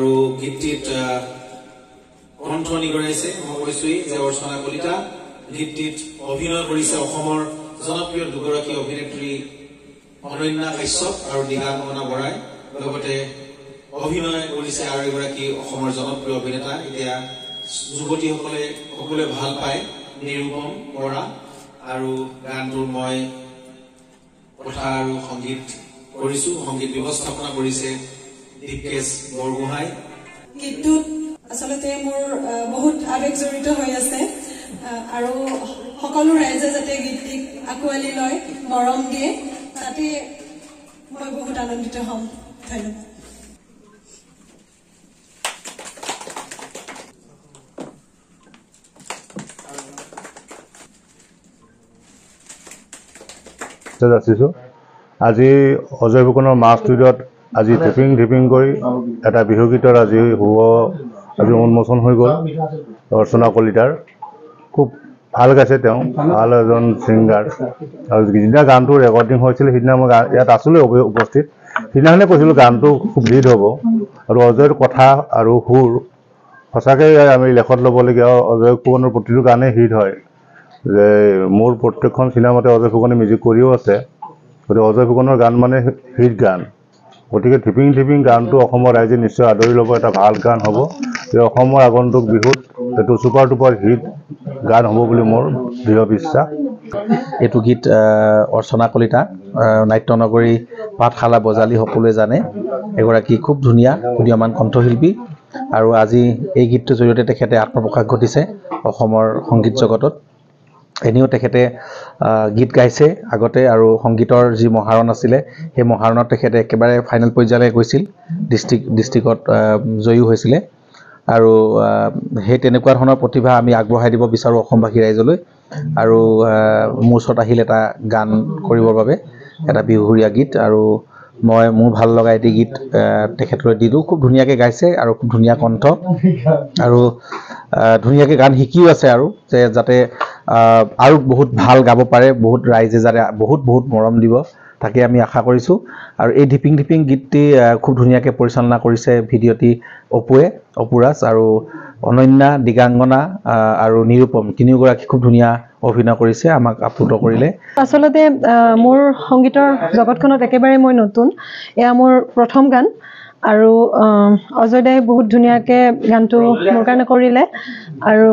আৰু গীতটিত কণ্ঠনি কৰাইছে মই কৈছোৱেই যে অৰ্চনা কলিতা গীতটিত অভিনয় কৰিছে অসমৰ জনপ্ৰিয় দুগৰাকী অভিনেত্ৰী অনন্যা কাশ্যপ আৰু দিগাংগনা বৰাই লগতে অভিনয় কৰিছে আৰু এগৰাকী অসমৰ জনপ্ৰিয় অভিনেতা এতিয়া যুৱতীসকলে সকলোৱে ভাল পায় নিৰূপম বৰা আৰু গানটোৰ মই কথা আৰু সংগীত কৰিছো সংগীত ব্যৱস্থাপনা কৰিছে দীপকেশ বৰগোহাঁই গীতটোত আসলতে মোৰ বহুত আবেগ জড়িত হৈ আছে আৰু সকলো ৰাইজে যাতে গীতটিক আঁকোৱালি লয় মৰম দিয়ে তাতে মই বহুত আনন্দিত হ'ম ধন্যবাদ আজি অজয় ফুকনৰ মা ষ্টুডিঅ'ত আজি ঢিপিং কৰি এটা বিহু গীতৰ আজি উন্মোচন হৈ গ'ল অৰ্চনা কলিতাৰ খুব ভাল গাইছে তেওঁ ভাল এজন ছিংগাৰ আৰু যিদিনা গানটো ৰেকৰ্ডিং হৈছিল সিদিনা মই ইয়াত আছিলোঁ উপস্থিত সিদিনাখনে কৈছিলোঁ গানটো খুব হিট হ'ব আৰু অজয়ৰ কথা আৰু সুৰ সঁচাকৈ আমি লেখত ল'বলগীয়া অজয় ফুকনৰ প্ৰতিটো গানেই হিট হয় যে মোৰ প্ৰত্যেকখন চিনেমাতে অজয় ফুকনে মিউজিক কৰিও আছে গতিকে অজয় ফুকনৰ গান মানে হিট গান গতিকে ঢিপিং গানটো অসমৰ ৰাইজে নিশ্চয় আদৰি ল'ব এটা ভাল গান হ'ব অসমৰ আগন্তুক বিহুত এইটো ছুপাৰ টুপাৰ হিট গান হ'ব বুলি মোৰ দৃঢ় বিশ্বাস এইটো গীত অৰ্চনা কলিতা নাট্যনগৰী পাঠশালা বজালী সকলোৱে জানে এগৰাকী খুব ধুনীয়া উদীয়মান কণ্ঠশিল্পী আৰু আজি এই গীতটোৰ জৰিয়তে তেখেতে আত্মপ্ৰকাশ ঘটিছে অসমৰ সংগীত জগতত এনেও তেখেতে গীত গাইছে আগতে আৰু সংগীতৰ যি মহাৰণ আছিলে সেই মহাৰণত তেখেতে একেবাৰে ফাইনেল পৰ্যায়লৈ গৈছিল ডিষ্ট্ৰিক্টত জয়ী হৈছিলে আৰু সেই তেনেকুৱা ধৰণৰ প্ৰতিভা আমি আগবঢ়াই দিব বিচাৰোঁ অসমবাসী ৰাইজলৈ আৰু মোৰ ওচৰত আহিল এটা গান কৰিবৰ বাবে এটা বিহুৰীয়া গীত আৰু মই মোৰ ভাল লগা এটি গীত তেখেতলৈ দিলোঁ খুব ধুনীয়াকৈ গাইছে আৰু খুব ধুনীয়া কণ্ঠ আৰু ধুনীয়াকৈ গান শিকিও আছে আৰু যে যাতে আৰু বহুত ভাল গাব পাৰে বহুত ৰাইজে যাতে বহুত মৰম দিব তাকে আমি আশা কৰিছোঁ আৰু এই ঢিপিং গীতটি খুব ধুনীয়াকৈ পৰিচালনা কৰিছে ভিডিঅ'টি অপুৰাজ আৰু অনন্যা দিগাংগনা আৰু নিৰূপম তিনিওগৰাকী খুব ধুনীয়া অভিনয় কৰিছে আমাক আপ্লুত কৰিলে আচলতে মোৰ সংগীতৰ জগতখনত একেবাৰে মই নতুন এয়া মোৰ প্ৰথম গান আৰু অজয় দাই বহুত ধুনীয়াকৈ গানটো মোৰ কাৰণে কৰিলে আৰু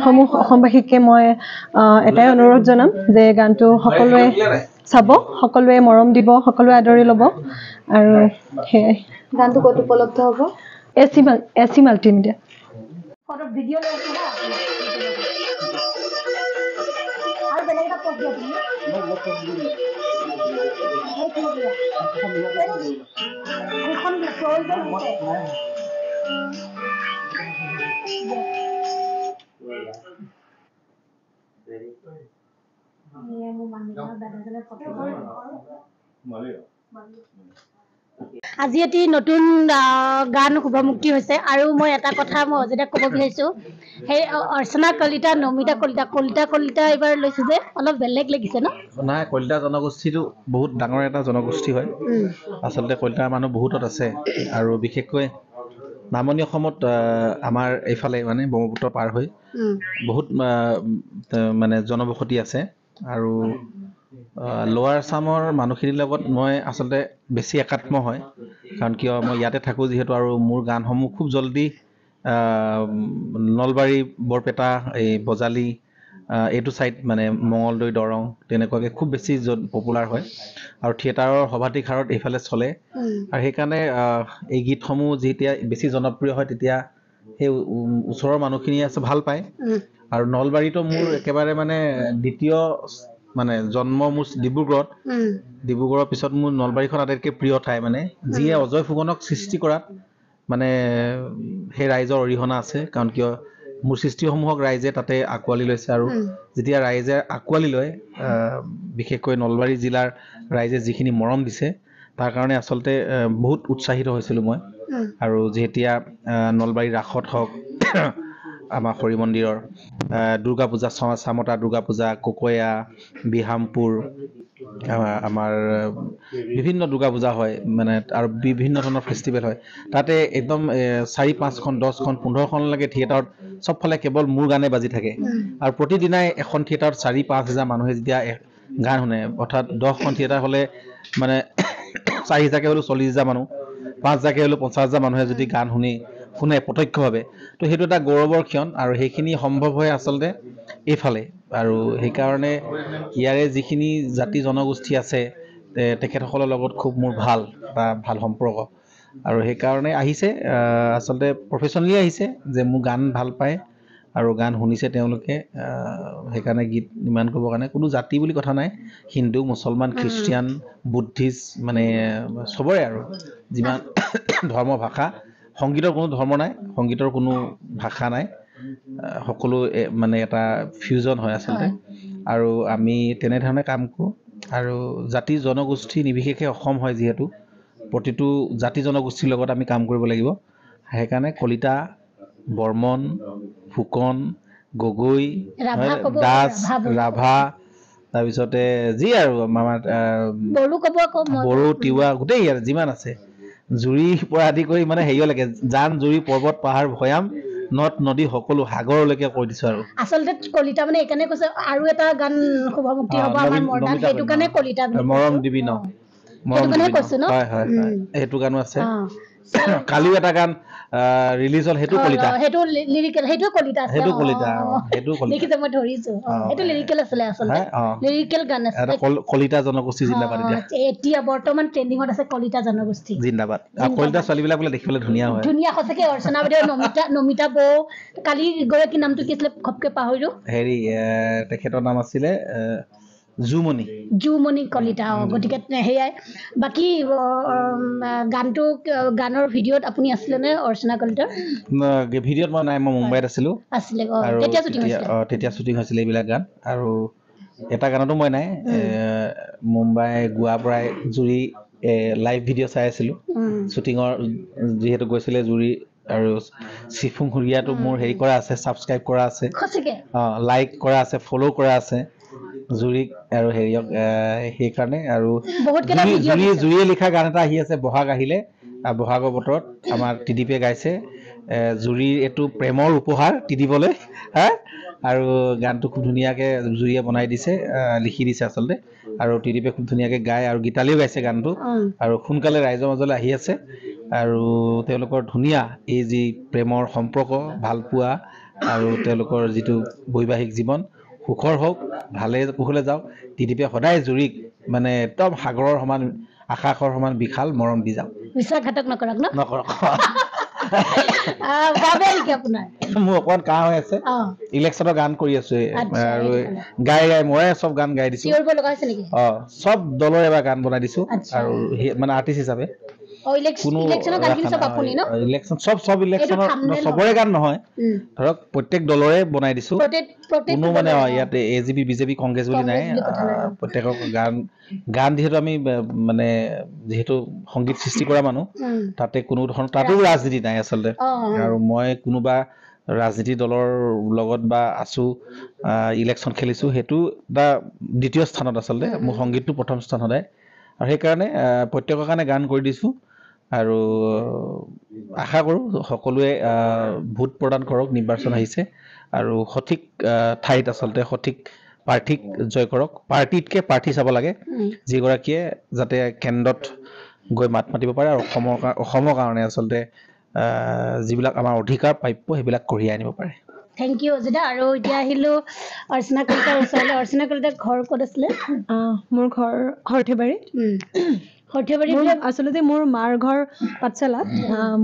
সমূহ অসমবাসীকে মই এটাই অনুৰোধ জনাম যে গানটো সকলোৱে চাব সকলোৱে মৰম দিব সকলোৱে আদৰি ল'ব আৰু সেয়াই গানটো ক'ত উপলব্ধ হ'ব এচি মাল্টিমিডিয়া আৰু বেলেগ এটা পদ দিয়া তুমি সেইখন প্ৰয়োজন আজি এটি নতুন গান শুভমুক্তি হৈছে আৰু মই এটা কথা মই অজয়দাক ক'ব বিচাৰিছোঁ সেই অৰ্চনা কলিতা নমিতা কলিতা এইবাৰ লৈছে যে অলপ বেলেগ লাগিছে ন নাই কলিতা জনগোষ্ঠীটো বহুত ডাঙৰ এটা জনগোষ্ঠী হয় আচলতে কলিতাৰ মানুহ বহুতত আছে আৰু বিশেষকৈ নামনি অসমত আমাৰ এইফালে মানে ব্ৰহ্মপুত্ৰ পাৰ হৈ বহুত মানে জনবসতি আছে আৰু লোৱাৰ আছামৰ মানুহখিনিৰ লগত মই আচলতে বেছি একাত্ম হয় কাৰণ কিয় মই ইয়াতে থাকোঁ যিহেতু আৰু মোৰ গানসমূহ খুব জলদি নলবাৰী বৰপেটা এই বজালী এইটো ছাইড মানে মঙলদৈ দৰং তেনেকুৱাকৈ খুব বেছি পপুলাৰ হয় আৰু থিয়েটাৰৰ সভাধিক হাৰত এইফালে চলে আৰু সেইকাৰণে এই গীতসমূহ যেতিয়া বেছি জনপ্ৰিয় হয় তেতিয়া সেই ওচৰৰ মানুহখিনিয়ে ভাল পায় আৰু নলবাৰীতো মোৰ একেবাৰে মানে দ্বিতীয় মানে জন্ম মোৰ ডিব্ৰুগড়ৰ পিছত মোৰ নলবাৰীখন আটাইতকৈ প্ৰিয় ঠাই মানে যিয়ে অজয় ফুকনক সৃষ্টি কৰাত মানে সেই ৰাইজৰ অৰিহণা আছে কাৰণ কিয় মোৰ সৃষ্টিসমূহক ৰাইজে তাতে আঁকোৱালি লৈছে আৰু যেতিয়া ৰাইজে আঁকোৱালি লয় বিশেষকৈ নলবাৰী জিলাৰ ৰাইজে যিখিনি মৰম দিছে তাৰ কাৰণে আচলতে বহুত উৎসাহিত হৈছিলোঁ মই আৰু যেতিয়া নলবাৰীৰ ৰাসত হওক আমাৰ হৰি মন্দিৰৰ দুৰ্গা পূজা চামতা দুৰ্গা পূজা ককয়া বিহামপুৰ আমাৰ বিভিন্ন দুৰ্গা পূজা হয় মানে আৰু বিভিন্ন ধৰণৰ ফেষ্টিভেল হয় তাতে একদম 4-5খন 10খন 15খনলৈকে থিয়েটাৰত চবফালে কেৱল মোৰ গানে বাজি থাকে আৰু প্ৰতিদিনাই এখন থিয়েটাৰত 4-5 হাজাৰ মানুহে যেতিয়া গান শুনে অৰ্থাৎ 10খন থিয়েটাৰ হ'লে মানে 4 হাজাৰকৈ হ'লেও 40 হাজাৰ মানুহ 5 হাজাৰকৈ হ'লেও 50 হাজাৰ মানুহে যদি গান শুনে প্ৰত্যক্ষভাৱে তো সেইটো এটা গৌৰৱৰ ক্ষণ আৰু সেইখিনি সম্ভৱ হয় আচলতে এইফালে আৰু সেইকাৰণে ইয়াৰে যিখিনি জাতি জনগোষ্ঠী আছে তেখেতসকলৰ লগত খুব মোৰ ভাল সম্পৰ্ক আৰু সেইকাৰণে আহিছে আচলতে প্ৰফেশ্যনেলি আহিছে যে মোৰ গান ভাল পায় আৰু গান শুনিছে তেওঁলোকে সেইকাৰণে গীত নিৰ্মাণ কৰিবৰ কাৰণে কোনো জাতি বুলি কথা নাই হিন্দু মুছলমান খ্ৰীষ্টিয়ান বুদ্ধিষ্ট মানে চবৰে আৰু যিমান ধৰ্ম ভাষা সংগীতৰ কোনো ধৰ্ম নাই সংগীতৰ কোনো ভাষা নাই সকলো মানে এটা ফিউজন হয় আচলতে আৰু আমি তেনেধৰণে কাম কৰোঁ আৰু জাতি জনগোষ্ঠী নিৰ্বিশেষে অসম হয় যিহেতু প্ৰতিটো জাতি জনগোষ্ঠীৰ লগত আমি কাম কৰিব লাগিব সেইকাৰণে কলিতা বৰ্মন ফুকন গগৈ দাস ৰাভা তাৰপিছতে যি আৰু আমাৰ বড়ো তিৱা গোটেই আৰু যিমান আছে জুৰিৰ পৰা আদি কৰি মানে হেৰিলৈকে জান জুৰি পৰ্বত পাহাৰ ভৈয়াম নদ নদী সকলো সাগৰলৈকে কৈ দিছো আৰু আচলতে কলিতা মানে এইকাৰণে কৈছে আৰু এটা গান শুভমুক্তি হ'ব আমাৰ মৰ্ডান সেইটো কাৰণে কলিতা মৰম দিবি ন মৰম দিবি ন হয় হয় সেইটো গানো আছে কালিও এটা গান ৰিলিজ হ'ল সেইটো কলিতা সেইটো লিৰিকেল সেইটো কলিতা আছে সেইটো কলিতা সেইটো কলিতা দেখিছে মই ধৰিছো সেইটো লিৰিকেল আছিলে আচলতে লিৰিকেল গান আছে কলিতা জনগোষ্ঠী জিন্দাবাদ এতিয়া বৰ্তমান ট্ৰেন্ডিঙত আছে কলিতা জনগোষ্ঠী জিন্দাবাদ কলিতা ছোৱালীবিলাক বোলে দেখিবলৈ ধুনীয়া হয় ধুনীয়া সঁচাকে অৰ্চনা বাইদেউ নমিতা বৌ কালি গৰাকী নামটো কি আছিলে ঘপকে পাহৰিলো হেৰি তেখেতৰ নাম আছিলে জুমনি কলিতা গতিকে সেয়াই বাকী গানৰ ভিডিঅ'ত আপুনি আছিলে নে অৰ্চনা কলিতাৰ ভিডিঅ'ত মই নাই মই মুম্বাইত আছিলো আৰু তেতিয়া শ্বুটিং হৈছিলে এইবিলাক গান আৰু এটা গানতো মই নাই মুম্বাই গোৱাৰ পৰাই জুৰি লাইভ ভিডিঅ' চাই আছিলো শ্বুটিঙৰ যিহেতু গৈছিলে জুৰি আৰু চিফুং হুৰিয়াটো মোৰ হেৰি কৰা আছে ছাবস্ক্ৰাইব কৰা আছে লাইক কৰা আছে ফ'ল' কৰা আছে জুৰিক আৰু হেৰিয়ক সেইকাৰণে আৰু জুৰিয়ে লিখা গান এটা আহি আছে বহাগ আহিলে বহাগৰ বতৰত আমাৰ টিডিপিয়ে গাইছে জুৰিৰ এইটো প্ৰেমৰ উপহাৰ টিডিবলৈ আৰু গানটো খুব ধুনীয়াকৈ জুৰিয়ে বনাই দিছে লিখি দিছে আচলতে আৰু টিডিপিয়ে খুব ধুনীয়াকৈ গায় আৰু গীতালীও গাইছে গানটো আৰু সোনকালে ৰাইজৰ মাজলৈ আহি আছে আৰু তেওঁলোকৰ ধুনীয়া এই যি প্ৰেমৰ সম্পৰ্ক ভালপোৱা আৰু তেওঁলোকৰ যিটো বৈবাহিক জীৱন সুখৰ হওক ভালে কুশলে যাওক টিডিপিয়ে সদায় জুৰিক মানে একদম সাগৰৰ সমান আকাশৰ সমান বিশাল মৰম দি যাওক বিশ্বাসঘাতক নকৰক মোৰ অকণমান কাহ হৈ আছে ইলেকশ্যনৰ গান কৰি আছো আৰু গাই মই চব গান গাই দিছো চব দলৰে এবাৰ গান বনাই দিছো আৰু মানে আৰ্টিষ্ট হিচাপে চবৰে গান নহয় ধৰক প্ৰত্যেক দলৰে বনাই দিছো কোনো মানে ইয়াতে AGP BJP কংগ্ৰেছ বুলি নাই প্ৰত্যেকৰ গান যিহেতু আমি মানে যিহেতু সংগীত সৃষ্টি কৰা মানুহ তাতে কোনো ধৰণৰ তাতো ৰাজনীতি নাই আচলতে আৰু মই কোনোবা ৰাজনীতি দলৰ লগত বা আছো ইলেকশ্যন খেলিছো সেইটো এটা দ্বিতীয় স্থানত আচলতে মোৰ সংগীতটো প্ৰথম স্থান সদায় আৰু সেইকাৰণে প্ৰত্যেকৰ কাৰণে গান কৰি দিছো আৰু আশা কৰোঁ সকলোৱে ভোট প্ৰদান কৰক নিৰ্বাচন আহিছে আৰু সঠিক ঠাইত আচলতে সঠিক প্ৰাৰ্থীক জয় কৰক পাৰ্টিতকৈ প্ৰাৰ্থী চাব লাগে যিগৰাকীয়ে যাতে কেন্দ্ৰত গৈ মাত মাতিব পাৰে আৰু অসমৰ কাৰণে আচলতে যিবিলাক আমাৰ অধিকাৰ প্ৰাপ্য সেইবিলাক কঢ়িয়াই আনিব পাৰে থেংক ইউ অজিতা আৰু এতিয়া আহিলো অৰ্চনা কলিতাৰ ওচৰলৈ অৰ্চনা কলিতাৰ ঘৰ ক'ত আছিলে মোৰ ঘৰ সৰ্থেবাৰীত আচলতে মোৰ মাৰ ঘৰ পাঠশালাত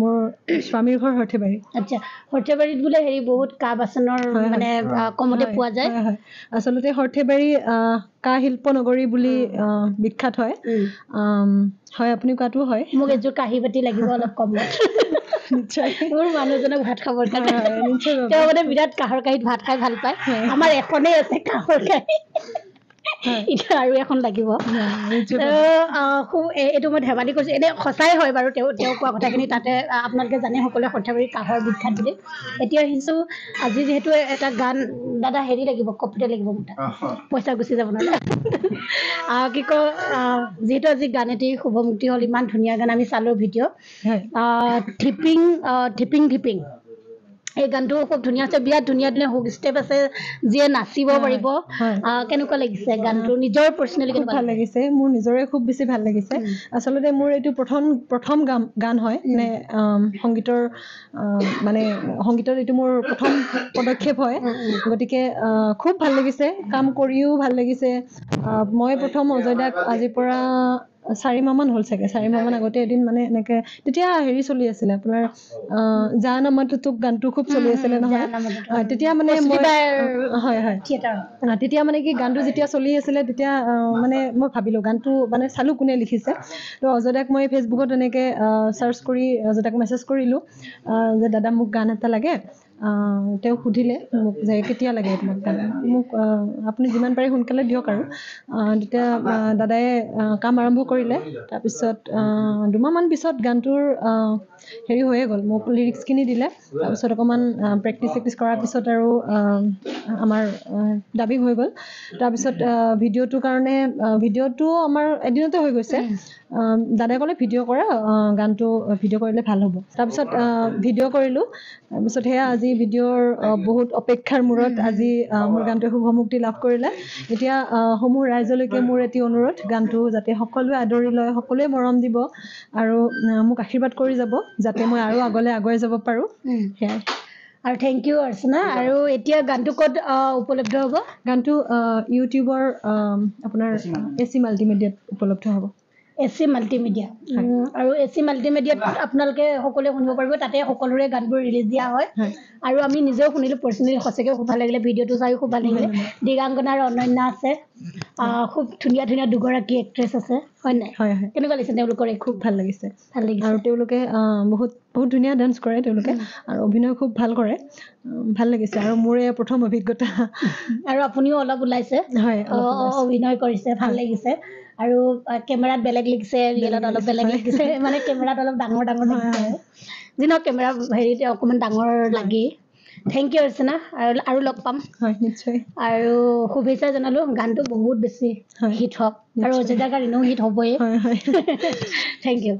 মোৰ স্বামীৰ ঘৰ সৰ্থেবাৰী আচ্ছা সৰ্থেবাৰীত বোলে হেৰি বহুত কাঁহ বাচনৰ মানে কমতে পোৱা যায় আচলতে সৰ্থেবাৰী কাঁহ শিল্প নগৰী বুলি বিখ্যাত হয় হয় আপুনি কোৱাটো হয় মোক এযোৰ কাঁহী বাতি লাগিব অলপ কমত মোৰ মানুহজনক ভাত খাবৰ কাৰণে তেওঁ মানে বিৰাট কাঁহৰ কাঁহীত ভাত খাই ভাল পায় আমাৰ এখনেই আছে কাঁহৰ কাঁহী এতিয়া আৰু এখন লাগিব এইটো মই ধেমালি কৰিছো এনে সঁচাই হয় বাৰু তেওঁ কোৱা কথাখিনি তাতে আপোনালোকে জানে সকলোৱে সৰ্থেবাৰী কাঁহৰ বিখ্যাত বুলি এতিয়া আহিছো আজি যিহেতু এটা গান দাদা হেৰি লাগিব কপিতে লাগিব পইচা গুচি যাব নহ'লে কি কয় যিহেতু আজি গান এটি শুভমুক্তি হ'ল ইমান ধুনীয়া গান আমি চালোঁ ভিডিঅ' ধিপিং ধিপিং এই গানটো খুব ধুনীয়া আছে বিৰাট ধুনীয়া ধুনীয়া হুক ষ্টেপ আছে যিয়ে নাচিব পাৰিব কেনেকুৱা লাগিছে গানটো নিজৰ পাৰ্চনেলি ভাল লাগিছে মোৰ নিজৰে খুব বেছি ভাল লাগিছে আচলতে মোৰ এইটো প্ৰথম গান হয় মানে সংগীতৰ মানে সংগীতৰ এইটো মোৰ প্ৰথম পদক্ষেপ হয় গতিকে খুব ভাল লাগিছে কাম কৰিও ভাল লাগিছে মই প্ৰথম অজয় দাক আজিৰ পৰা 4 মাহমান হ'ল চাগে 4 মাহমান আগতে এদিন মানে এনেকৈ তেতিয়া হেৰি চলি আছিলে আপোনাৰ জান আমাৰটোক গানটো খুব চলি আছিলে নহয় তেতিয়া মানে হয় হয় তেতিয়া মানে কি গানটো যেতিয়া চলি আছিলে তেতিয়া মানে মই ভাবিলোঁ গানটো মানে চালোঁ কোনে লিখিছে তো অজয় দাক মই ফেচবুকত এনেকৈ চাৰ্চ কৰি অজয় দাক মেছেজ কৰিলোঁ যে দাদা মোক গান এটা লাগে তেওঁ সুধিলে মোক যে কেতিয়া লাগে তোমাক গান মোক আপুনি যিমান পাৰে সোনকালে দিয়ক আৰু তেতিয়া দাদাই কাম আৰম্ভ কৰিলে তাৰপিছত 2 মাহমান পিছত গানটোৰ হেৰি হৈয়ে গ'ল মোক লিৰিক্সখিনি দিলে তাৰপিছত অকণমান প্ৰেক্টিচ কৰাৰ পিছত আৰু আমাৰ ডাবিং হৈ গ'ল তাৰপিছত ভিডিঅ'টোৰ কাৰণে ভিডিঅ'টো আমাৰ এদিনতে হৈ গৈছে দাদাই ক'লে ভিডিঅ' কৰা গানটো ভিডিঅ' কৰিলে ভাল হ'ব তাৰপিছত ভিডিঅ' কৰিলোঁ তাৰপিছত সেয়া আজি ভিডিঅ'ৰ বহুত অপেক্ষাৰ মূৰত আজি মোৰ গানটোৱে শুভমুক্তি লাভ কৰিলে এতিয়া সমূহ ৰাইজলৈকে মোৰ এটি অনুৰোধ গানটো যাতে সকলোৱে আদৰি লয় সকলোৱে মৰম দিব আৰু মোক আশীৰ্বাদ কৰি যাব যাতে মই আৰু আগলৈ আগুৱাই যাব পাৰোঁ সেয়াই আৰু থেংক ইউ অৰ্চনা আৰু এতিয়া গানটো ক'ত উপলব্ধ হ'ব গানটো ইউটিউবৰ আপোনাৰ AC মাল্টিমিডিয়াত উপলব্ধ হ'ব AC মাল্টিমিডিয়া আৰু AC মাল্টিমিডিয়াত আপোনালোকে সকলোৱে শুনিব পাৰিব তাতে সকলোৰে গানবোৰ ৰিলিজ দিয়া হয় আৰু আমি নিজেও শুনিলোঁ পাৰ্চনেলি সঁচাকৈ খুব ভাল লাগিলে ভিডিঅ'টো চাইও খুব ভাল লাগিলে দিগাংগনা আৰু অনন্যা আছে খুব ধুনীয়া ধুনীয়া দুগৰাকী এক্ট্ৰেছ আছে হয় নাই হয় হয় কেনেকুৱা লাগিছে তেওঁলোকৰ খুব ভাল লাগিছে আৰু তেওঁলোকে বহুত ধুনীয়া ডান্স কৰে তেওঁলোকে আৰু অভিনয় খুব ভাল কৰে ভাল লাগিছে আৰু মোৰ এই প্ৰথম অভিজ্ঞতা আৰু আপুনিও অলপ ওলাইছে হয় অভিনয় কৰিছে ভাল লাগিছে আৰু কেমেৰাত বেলেগ লাগিছে ৰিয়েলত অলপ বেলেগ লাগিছে মানে কেমেৰাত অলপ ডাঙৰ লাগিছে যিনক কেমেৰা হেৰিতে অকণমান ডাঙৰ লাগি থেংক ইউ অৰ্চনা আৰু লগ পাম হয় নিশ্চয় আৰু শুভেচ্ছা জনালোঁ গানটো বহুত বেছি হিট হওক আৰু অজয় দাৰ গান এনেও হিট হ'বই হয় হয় থেংক ইউ